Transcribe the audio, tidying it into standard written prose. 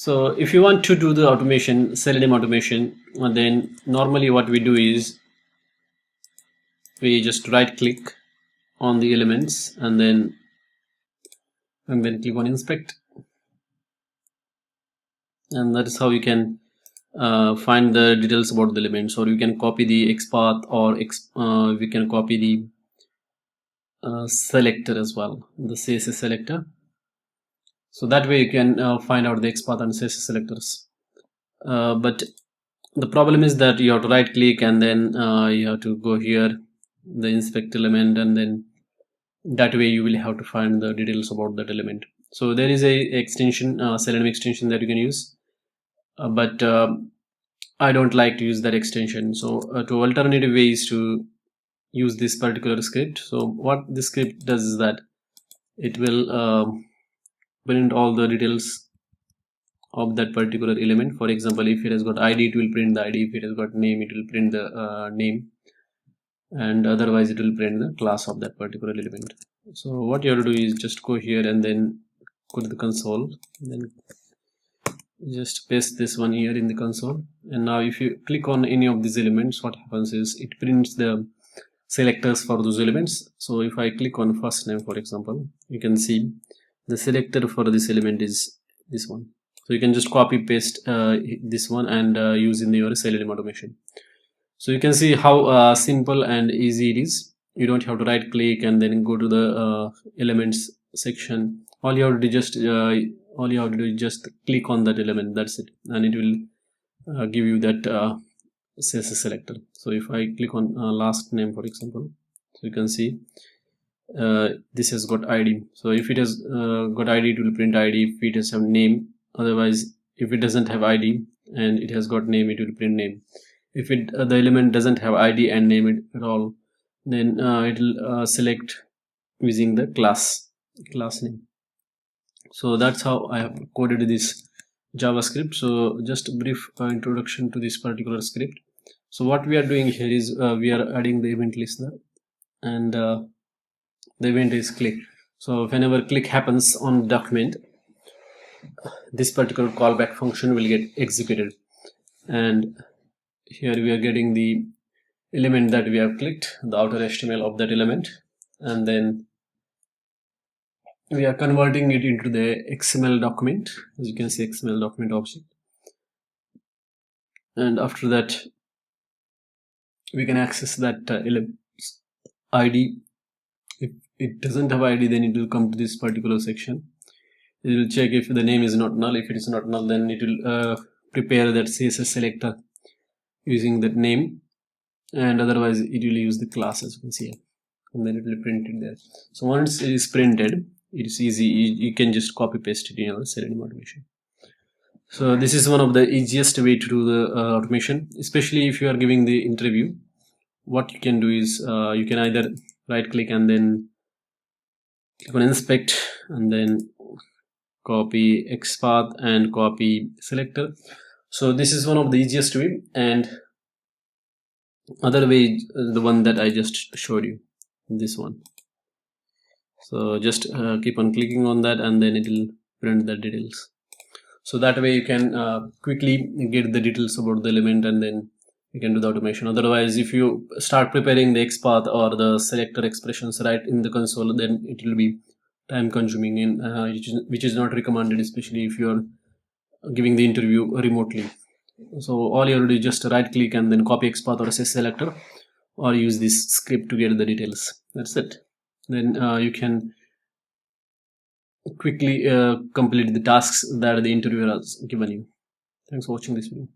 So if you want to do the automation, Selenium automation, then normally what we do is we just right click on the elements and then click on inspect, and that is how you can find the details about the elements. Or you can copy the XPath, or we can copy the selector as well, the CSS selector. So that way you can find out the XPath and CSS selectors. But the problem is that you have to right click and then you have to go here, the inspect element, and then that way you will have to find the details about that element. So there is a extension, Selenium extension that you can use, but I don't like to use that extension. So to alternative ways to use this particular script. So what this script does is that it will print all the details of that particular element. For example, if it has got ID, it will print the ID. If it has got name, it will print the name, and otherwise it will print the class of that particular element. So what you have to do is just go here and then go to the console, then just paste this one here in the console. And now if you click on any of these elements, what happens is it prints the selectors for those elements. So if I click on first name, for example, you can see the selector for this element is this one. So you can just copy paste this one and use in your Selenium automation. So you can see how simple and easy it is. You don't have to right click and then go to the elements section. All you have to do is just click on that element. That's it, and it will give you that CSS selector. So if I click on last name, for example, so you can see this has got ID. So if it has got ID, it will print ID. If it has have name, otherwise if it doesn't have ID and it has got name, it will print name. If it the element doesn't have ID and name it at all, then it will select using the class name. So that's how I have coded this JavaScript. So just a brief introduction to this particular script. So what we are doing here is we are adding the event listener, and the event is click. So whenever click happens on document, this particular callback function will get executed, and here we are getting the element that we have clicked, the outer HTML of that element, and then we are converting it into the XML document. As you can see, XML document object, and after that we can access that element ID. If it doesn't have ID, then it will come to this particular section. It will check if the name is not null. If it is not null, then it will prepare that CSS selector using that name, and otherwise it will use the class, as you can see here, and then it will print it there. So once it is printed, it is easy. You can just copy paste it in your Selenium automation. So this is one of the easiest way to do the automation, especially if you are giving the interview. What you can do is you can either right click and then click on inspect and then copy XPath and copy selector. So this is one of the easiest way, and other way is the one that I just showed you, this one. So just keep on clicking on that and then it will print the details. So that way you can quickly get the details about the element, and then you can do the automation. Otherwise, if you start preparing the XPath or the selector expressions right in the console, then it will be time consuming, and which is not recommended, especially if you are giving the interview remotely. So all you have to do is just right click and then copy XPath or CSS selector, or use this script to get the details. That's it. Then you can quickly complete the tasks that the interviewer has given you. Thanks for watching this video.